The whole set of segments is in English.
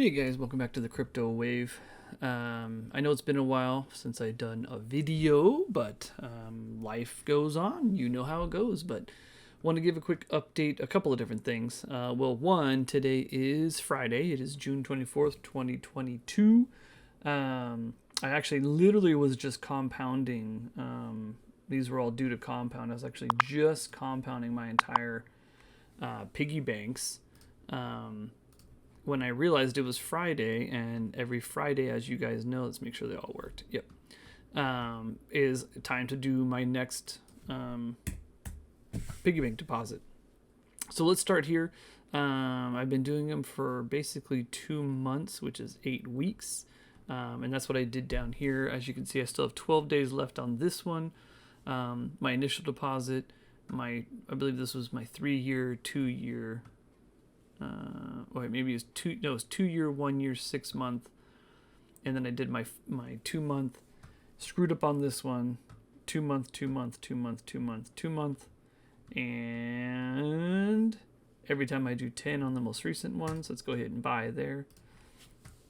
Hey guys, welcome back to the Crypto Wave. I know it's been a while since I've done a video, but life goes on. You know how it goes, but want to give a quick update, a couple of different things. Well, one, today is Friday. It is June 24th, 2022. I actually literally was just compounding. These were all due to compound. I was actually just compounding my entire piggy banks. When I realized it was Friday, and every Friday, as you guys know, let's make sure they all worked. Yep. Is time to do my next piggy bank deposit. So let's start here. I've been doing them for basically 2 months, which is 8 weeks. And that's what I did down here. As you can see, I still have 12 days left on this one. My initial deposit, I believe this was my 3-year, 2-year, wait, maybe it's 2 year, 1 year, 6 month, and then I did my 2 month. Screwed up on this one. 2 month, 2 month, 2 month, 2 month, 2 month, and every time I do 10 on the most recent ones, let's go ahead and buy there.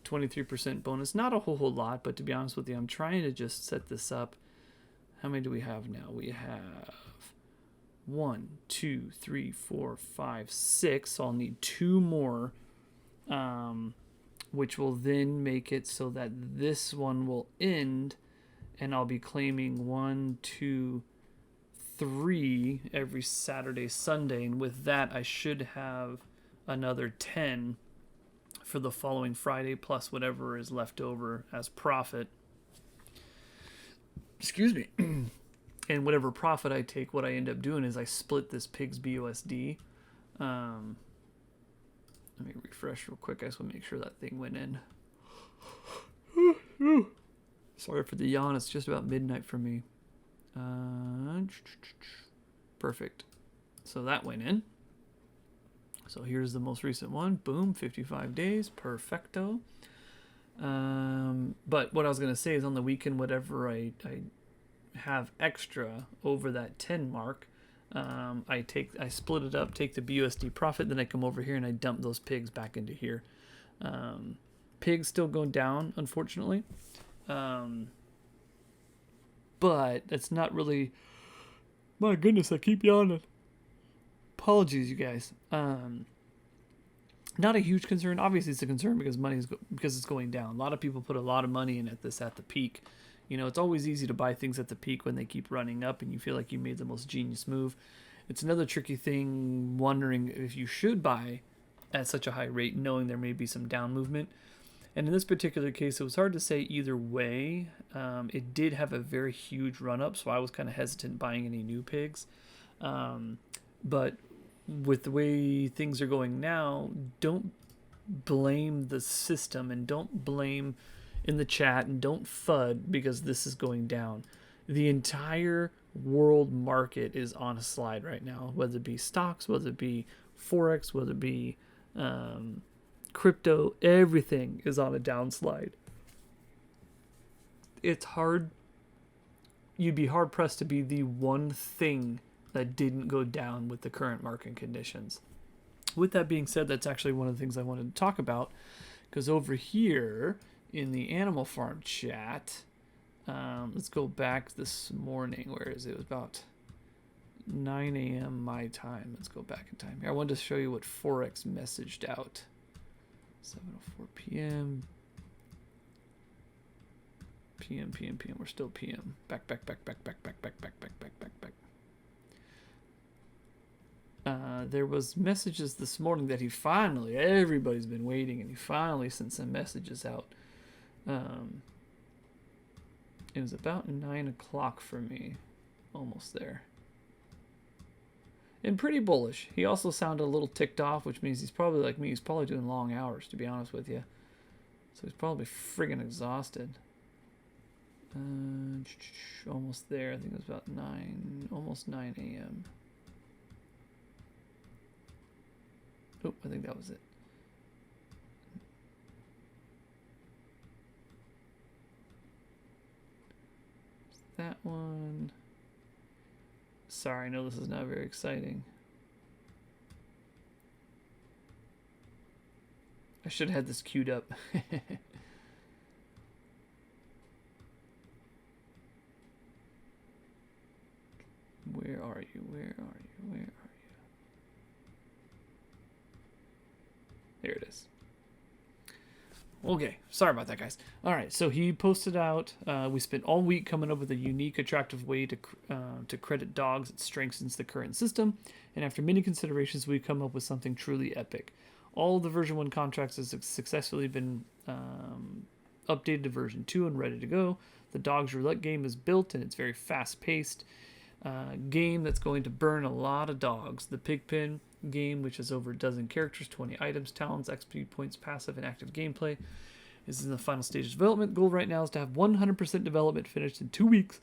23% bonus, not a whole lot, but to be honest with you, I'm trying to just set this up. How many do we have now? We have 1, 2, 3, 4, 5, 6. So I'll need 2 more, which will then make it so that this one will end, and I'll be claiming 1, 2, 3 every Saturday, Sunday, and with that I should have another 10 for the following Friday, plus whatever is left over as profit. Excuse me. And whatever profit I take, what I end up doing is I split this Pigs BUSD. Let me refresh real quick. I just want to make sure that thing went in. Sorry for the yawn. It's just about midnight for me. Perfect. So that went in. So here's the most recent one. Boom, 55 days. Perfecto. But what I was going to say is on the weekend, whatever I have extra over that 10 mark, I split it up, take the BUSD profit, then I come over here and I dump those pigs back into here. Pigs still going down, unfortunately, but it's not really, my goodness, I keep yawning, apologies you guys. Not a huge concern. Obviously it's a concern because because it's going down. A lot of people put a lot of money in at the peak. You know, it's always easy to buy things at the peak when they keep running up and you feel like you made the most genius move. It's another tricky thing, wondering if you should buy at such a high rate, knowing there may be some down movement. And in this particular case, it was hard to say either way. It did have a very huge run up, so I was kind of hesitant buying any new pigs. But with the way things are going now, don't blame the system and don't blame in the chat and don't FUD because this is going down. The entire world market is on a slide right now, whether it be stocks, whether it be Forex, whether it be crypto, everything is on a downslide. It's hard. You'd be hard pressed to be the one thing that didn't go down with the current market conditions. With that being said, that's actually one of the things I wanted to talk about, because over here in the Animal Farm chat, let's go back this morning. Where is it? It was about 9 a.m. my time. Let's go back in time here. I wanted to show you what Forex messaged out. 7:04 p.m. PM. We're still PM. Back. There was messages this morning that everybody's been waiting, and he finally sent some messages out. It was about 9 o'clock for me, almost there, and pretty bullish. He also sounded a little ticked off, which means he's probably like me. He's probably doing long hours, to be honest with you, so he's probably friggin' exhausted. Almost there. I think it was about almost 9 a.m. Oh, I think that was it. That one. Sorry, I know this is not very exciting. I should have had this queued up. Where are you? Where are you? Where are you? There it is. Okay, sorry about that, guys. All right, so he posted out. We spent all week coming up with a unique, attractive way to credit dogs that strengthens the current system, and after many considerations, we've come up with something truly epic. All of the version 1 contracts have successfully been updated to version 2 and ready to go. The Dogs Roulette game is built, and it's very fast-paced. Game that's going to burn a lot of dogs. The Pigpen game, which has over a dozen characters, 20 items, talents, XP points, passive, and active gameplay, is in the final stage of development. Goal right now is to have 100% development finished in 2 weeks.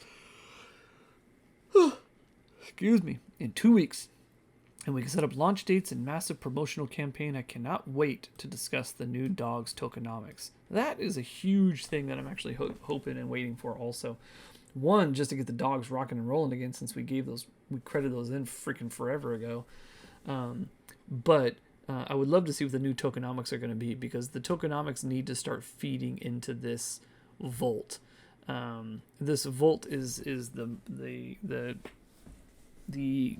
Excuse me, in 2 weeks. And we can set up launch dates and massive promotional campaign. I cannot wait to discuss the new dogs tokenomics. That is a huge thing that I'm actually hoping and waiting for also. One, just to get the dogs rocking and rolling again, since we credited those in freaking forever ago. But I would love to see what the new tokenomics are going to be, because the tokenomics need to start feeding into this vault. This vault is the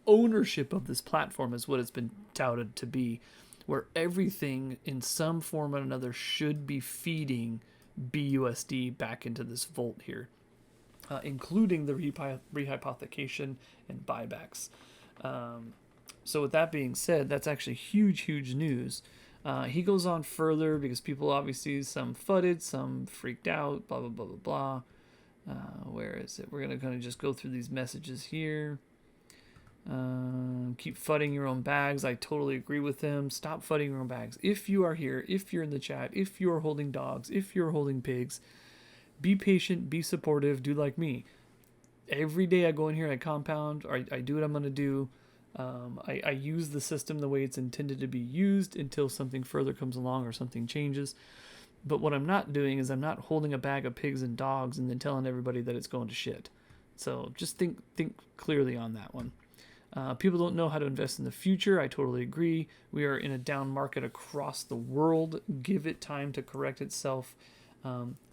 ownership of this platform is what it's been touted to be, where everything in some form or another should be feeding BUSD back into this vault here, including the rehypothecation and buybacks. So with that being said, that's actually huge news. He goes on further because people obviously, some fudded, some freaked out, blah, blah, blah, blah, blah. Where is it? We're going to kind of just go through these messages here. Keep fudding your own bags. I totally agree with him. Stop fudding your own bags. If you are here, if you're in the chat, if you're holding dogs, if you're holding pigs, be patient, be supportive, do like me. Every day I go in here, I compound, or I do what I'm going to do. I use the system the way it's intended to be used until something further comes along or something changes. But what I'm not doing is I'm not holding a bag of pigs and dogs and then telling everybody that it's going to shit. So just think clearly on that one. People don't know how to invest in the future. I totally agree. We are in a down market across the world. Give it time to correct itself.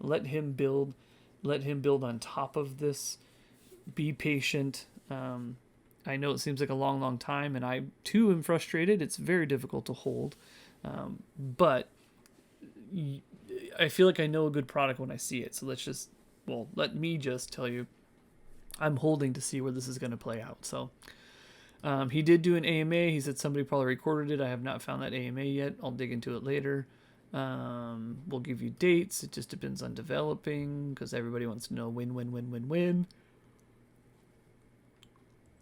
Let him build on top of this. Be patient. I know it seems like a long time, and I too am frustrated. It's very difficult to hold. But I feel like I know a good product when I see it. So let me just tell you, I'm holding to see where this is going to play out. So he did do an AMA. He said somebody probably recorded it. I have not found that AMA yet. I'll dig into it later. We'll give you dates. It just depends on developing, because everybody wants to know when.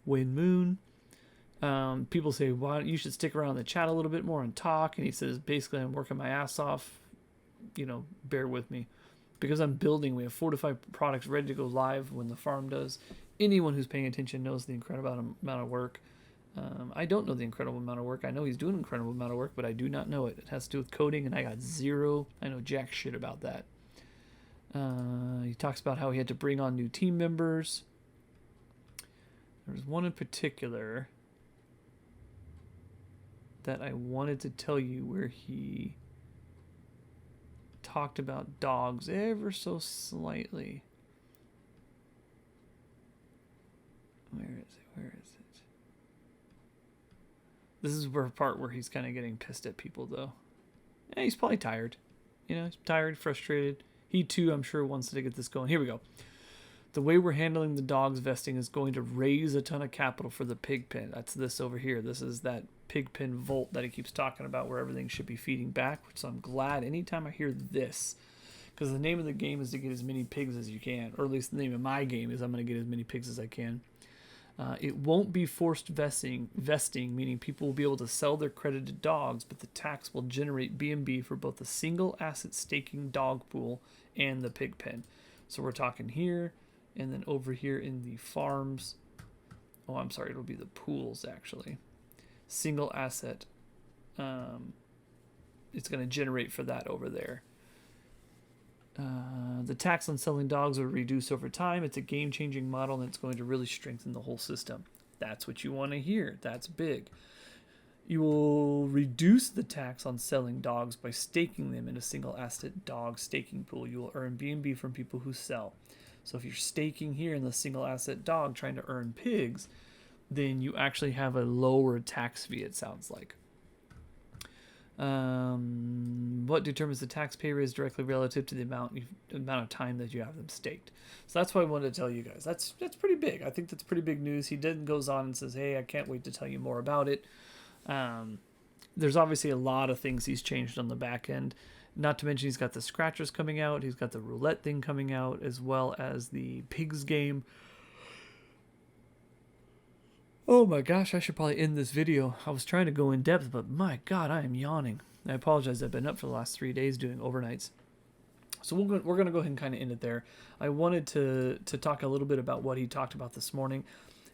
Win moon. People say, "Why you should stick around in the chat a little bit more and talk." And he says, basically, I'm working my ass off. Bear with me, because I'm building. We have 4 to 5 products ready to go live when the farm does. Anyone who's paying attention knows the incredible amount of work. I don't know the incredible amount of work. I know he's doing an incredible amount of work, but I do not know it. It has to do with coding, and I got zero. I know jack shit about that. He talks about how he had to bring on new team members. There's one in particular that I wanted to tell you where he talked about dogs ever so slightly. Where is it? This is the part where he's kind of getting pissed at people, though. Yeah, he's probably tired. He's tired, frustrated. He, too, I'm sure, wants to get this going. Here we go. The way we're handling the dogs vesting is going to raise a ton of capital for the pig pen. That's this over here. This is that pig pen vault that he keeps talking about, where everything should be feeding back. So I'm glad anytime I hear this, because the name of the game is to get as many pigs as you can, or at least the name of my game is I'm going to get as many pigs as I can. It won't be forced vesting, meaning people will be able to sell their credited dogs, but the tax will generate BNB for both the single asset staking dog pool and the pig pen. So we're talking here, and then over here in the farms. Oh, I'm sorry, it'll be the pools actually. Single asset. It's going to generate for that over there. The tax on selling dogs will reduce over time. It's a game-changing model, and it's going to really strengthen the whole system. That's what you want to hear. That's big. You will reduce the tax on selling dogs by staking them in a single asset dog staking pool. You will earn B&B from people who sell. So if you're staking here in the single asset dog trying to earn pigs, then you actually have a lower tax fee, it sounds like. What determines the tax pay is directly relative to the amount of time that you have them staked. So that's what I wanted to tell you guys. That's pretty big. I think that's pretty big news. He then goes on and says, hey, I can't wait to tell you more about it. There's obviously a lot of things he's changed on the back end. Not to mention he's got the scratchers coming out. He's got the roulette thing coming out, as well as the pigs game. Oh my gosh, I should probably end this video. I was trying to go in depth, but my God, I am yawning. I apologize. I've been up for the last 3 days doing overnights. So we're going to go ahead and kind of end it there. I wanted to talk a little bit about what he talked about this morning.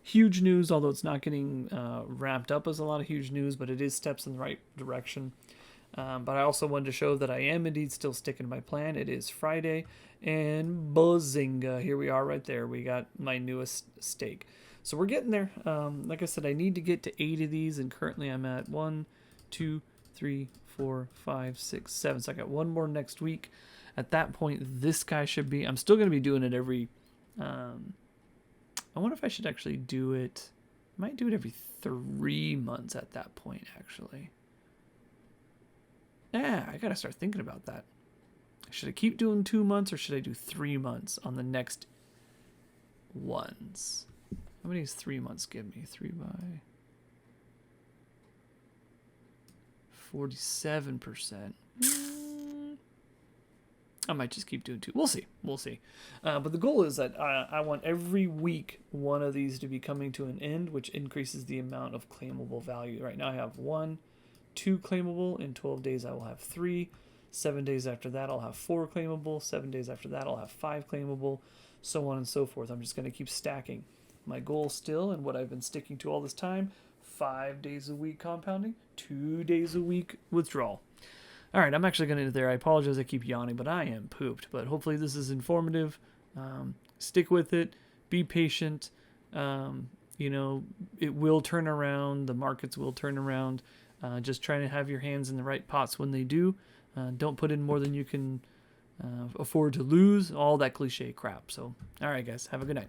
Huge news, although it's not getting ramped up as a lot of huge news, but it is steps in the right direction. But I also wanted to show that I am indeed still sticking to my plan. It is Friday, and bazinga, here we are right there. We got my newest stake. So we're getting there. Like I said, I need to get to 8 of these, and currently I'm at 1, 2, 3, 4, 5, 6, 7. So I got one more next week. At that point, this guy should be... I'm still going to be doing it every... I wonder if I should actually do it... I might do it every 3 months at that point, actually. Yeah, I got to start thinking about that. Should I keep doing 2 months, or should I do 3 months on the next ones? How many does 3 months give me? 3 by 47%. I might just keep doing 2. We'll see. We'll see. But the goal is that I want every week one of these to be coming to an end, which increases the amount of claimable value. Right now I have 1, 2 claimable. In 12 days I will have 3. 7 days after that I'll have 4 claimable. 7 days after that I'll have 5 claimable. So on and so forth. I'm just going to keep stacking. My goal still, and what I've been sticking to all this time, 5 days a week compounding, 2 days a week withdrawal. All right, I'm actually going to end it there. I apologize I keep yawning, but I am pooped. But hopefully this is informative. Stick with it. Be patient. You know, it will turn around. The markets will turn around. Just trying to have your hands in the right pots when they do. Don't put in more than you can afford to lose. All that cliche crap. So, all right, guys. Have a good night.